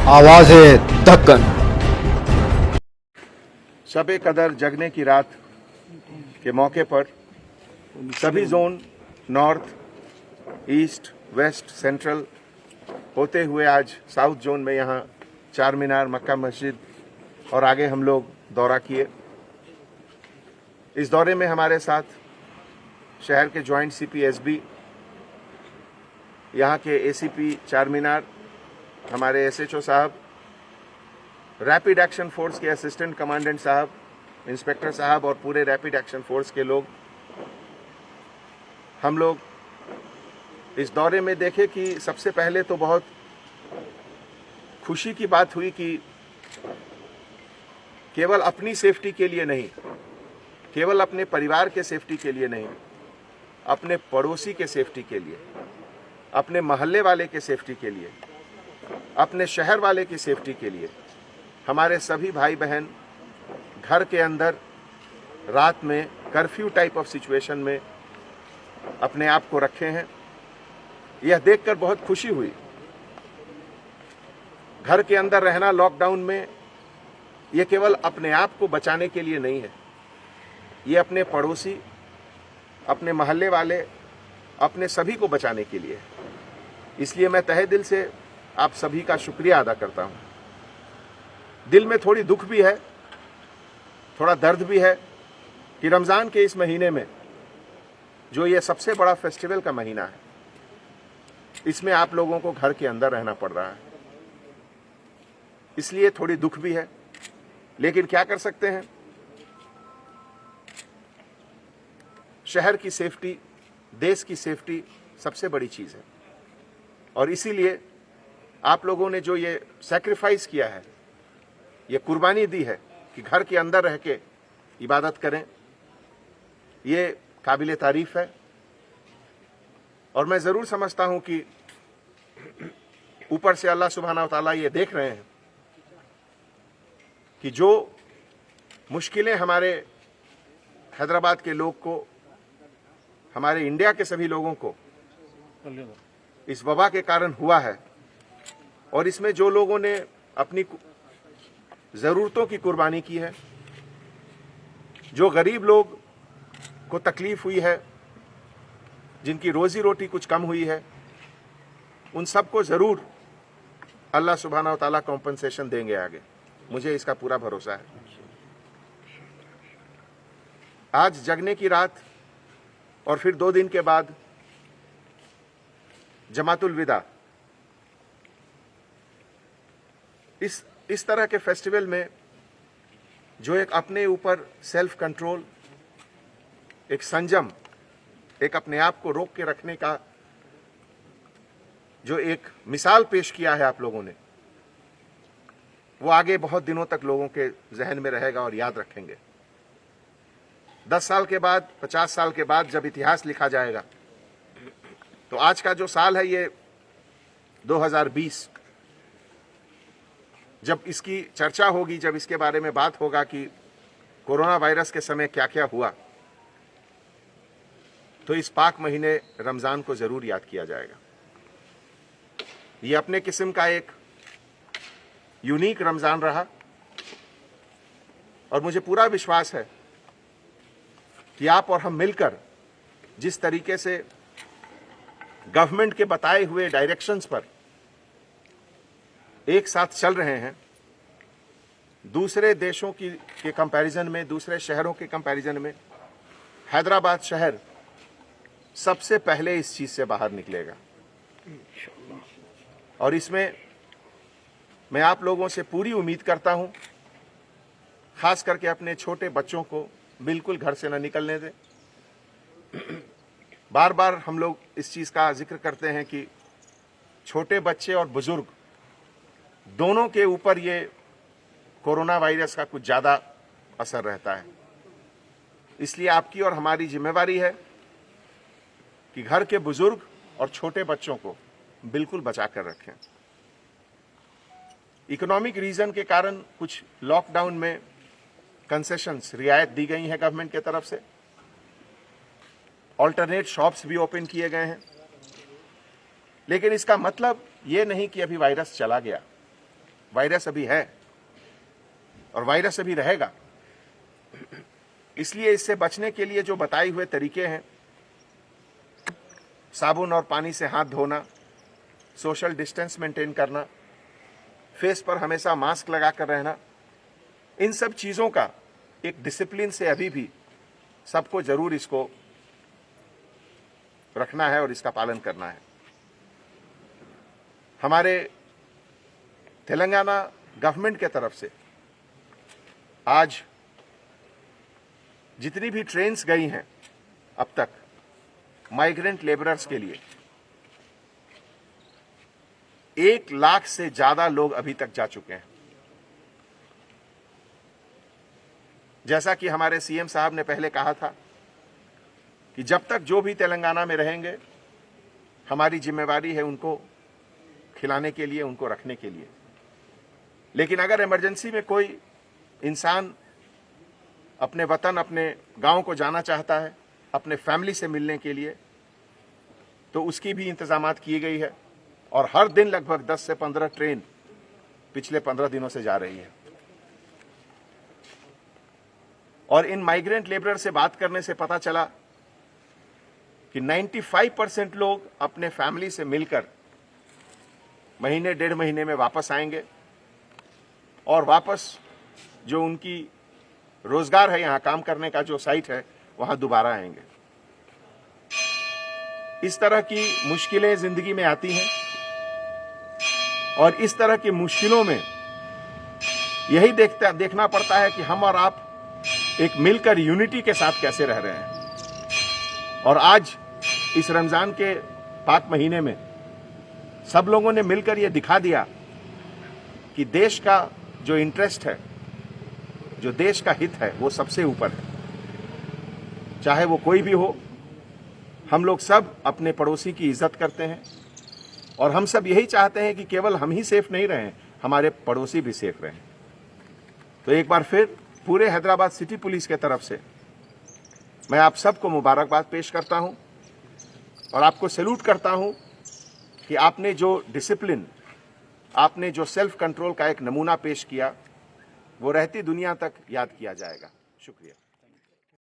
आवाज़ दक्कन। शब कदर जगने की रात के मौके पर सभी zone north, east, west, central होते हुए आज साउथ जोन में यहाँ चार मीनार, मक्का मस्जिद और आगे हम लोग दौरा किए। इस दौरे में हमारे साथ शहर के जॉइंट सीपी एसबी, यहाँ के एसीपी चार मीनार, हमारे एसएचओ साहब, रैपिड एक्शन फोर्स के असिस्टेंट कमांडेंट साहब, इंस्पेक्टर साहब और पूरे रैपिड एक्शन फोर्स के लोग। हम लोग इस दौरे में देखे कि सबसे पहले तो बहुत खुशी की बात हुई कि केवल अपनी सेफ्टी के लिए नहीं, केवल अपने परिवार के सेफ्टी के लिए नहीं, अपने पड़ोसी के सेफ्टी के लिए, अपने मोहल्ले वाले के सेफ्टी के लिए, अपने शहर वाले की सेफ्टी के लिए हमारे सभी भाई बहन घर के अंदर रात में कर्फ्यू टाइप ऑफ सिचुएशन में अपने आप को रखे हैं। यह देखकर बहुत खुशी हुई। घर के अंदर रहना लॉकडाउन में यह केवल अपने आप को बचाने के लिए नहीं है, ये अपने पड़ोसी, अपने मोहल्ले वाले, अपने सभी को बचाने के लिए है। इसलिए मैं तहे दिल से आप सभी का शुक्रिया अदा करता हूं। दिल में थोड़ी दुख भी है, थोड़ा दर्द भी है कि रमज़ान के इस महीने में जो ये सबसे बड़ा फेस्टिवल का महीना है, इसमें आप लोगों को घर के अंदर रहना पड़ रहा है। इसलिए थोड़ी दुख भी है, लेकिन क्या कर सकते हैं। शहर की सेफ्टी, देश की सेफ्टी सबसे बड़ी चीज है और इसीलिए आप लोगों ने जो ये सैक्रिफाइस किया है, ये कुर्बानी दी है कि घर के अंदर रह के इबादत करें, ये काबिले तारीफ है। और मैं ज़रूर समझता हूं कि ऊपर से अल्लाह सुब्हाना व तआला ये देख रहे हैं कि जो मुश्किलें हमारे हैदराबाद के लोग को, हमारे इंडिया के सभी लोगों को इस वबा के कारण हुआ है, और इसमें जो लोगों ने अपनी ज़रूरतों की कुर्बानी की है, जो गरीब लोग को तकलीफ हुई है, जिनकी रोजी रोटी कुछ कम हुई है, उन सबको ज़रूर अल्लाह सुब्हाना व तआला कॉम्पनसेशन देंगे आगे। मुझे इसका पूरा भरोसा है। आज जगने की रात और फिर 2 दिन के बाद जमातुल विदा, इस तरह के फेस्टिवल में जो एक अपने ऊपर सेल्फ कंट्रोल, एक संयम, एक अपने आप को रोक के रखने का जो एक मिसाल पेश किया है आप लोगों ने, वो आगे बहुत दिनों तक लोगों के जहन में रहेगा और याद रखेंगे। 10 साल के बाद, 50 साल के बाद जब इतिहास लिखा जाएगा, तो आज का जो साल है ये 2020, जब इसकी चर्चा होगी, जब इसके बारे में बात होगा कि कोरोना वायरस के समय क्या क्या हुआ, तो इस पाक महीने रमज़ान को ज़रूर याद किया जाएगा। ये अपने किस्म का एक यूनिक रमज़ान रहा और मुझे पूरा विश्वास है कि आप और हम मिलकर जिस तरीके से गवर्नमेंट के बताए हुए डायरेक्शंस पर एक साथ चल रहे हैं, दूसरे देशों के कंपैरिजन में, दूसरे शहरों के कंपैरिजन में हैदराबाद शहर सबसे पहले इस चीज से बाहर निकलेगा। और इसमें मैं आप लोगों से पूरी उम्मीद करता हूं, खास करके अपने छोटे बच्चों को बिल्कुल घर से न निकलने दें। बार बार हम लोग इस चीज का जिक्र करते हैं कि छोटे बच्चे और बुजुर्ग दोनों के ऊपर ये कोरोना वायरस का कुछ ज्यादा असर रहता है। इसलिए आपकी और हमारी जिम्मेवारी है कि घर के बुजुर्ग और छोटे बच्चों को बिल्कुल बचा कर रखें। इकोनॉमिक रीजन के कारण कुछ लॉकडाउन में कंसेशंस, रियायत दी गई हैं गवर्नमेंट की तरफ से। ऑल्टरनेट शॉप्स भी ओपन किए गए हैं, लेकिन इसका मतलब ये नहीं कि अभी वायरस चला गया। वायरस अभी है और वायरस अभी रहेगा। इसलिए इससे बचने के लिए जो बताए हुए तरीके हैं, साबुन और पानी से हाथ धोना, सोशल डिस्टेंस मेंटेन करना, फेस पर हमेशा मास्क लगाकर रहना, इन सब चीज़ों का एक डिसिप्लिन से अभी भी सबको जरूर इसको रखना है और इसका पालन करना है। हमारे तेलंगाना गवर्नमेंट के तरफ से आज जितनी भी ट्रेन्स गई हैं अब तक माइग्रेंट लेबरर्स के लिए, 1 लाख से ज्यादा लोग अभी तक जा चुके हैं। जैसा कि हमारे सीएम साहब ने पहले कहा था कि जब तक जो भी तेलंगाना में रहेंगे, हमारी जिम्मेवारी है उनको खिलाने के लिए, उनको रखने के लिए। लेकिन अगर इमरजेंसी में कोई इंसान अपने वतन, अपने गांव को जाना चाहता है, अपने फैमिली से मिलने के लिए, तो उसकी भी इंतजामात की गई है और हर दिन लगभग 10 से 15 ट्रेन पिछले 15 दिनों से जा रही है। और इन माइग्रेंट लेबरर से बात करने से पता चला कि 95% लोग अपने फैमिली से मिलकर महीने 1.5 महीने में वापस आएंगे और वापस जो उनकी रोजगार है, यहां काम करने का जो साइट है, वहां दोबारा आएंगे। इस तरह की मुश्किलें जिंदगी में आती हैं और इस तरह की मुश्किलों में यही देखना पड़ता है कि हम और आप एक मिलकर यूनिटी के साथ कैसे रह रहे हैं। और आज इस रमजान के पाक महीने में सब लोगों ने मिलकर यह दिखा दिया कि देश का जो इंटरेस्ट है, जो देश का हित है, वो सबसे ऊपर है। चाहे वो कोई भी हो, हम लोग सब अपने पड़ोसी की इज्जत करते हैं और हम सब यही चाहते हैं कि केवल हम ही सेफ नहीं रहें, हमारे पड़ोसी भी सेफ रहें। तो एक बार फिर पूरे हैदराबाद सिटी पुलिस के तरफ से मैं आप सबको मुबारकबाद पेश करता हूं और आपको सैल्यूट करता हूं कि आपने जो डिसिप्लिन, आपने जो सेल्फ कंट्रोल का एक नमूना पेश किया, वो रहती दुनिया तक याद किया जाएगा। शुक्रिया।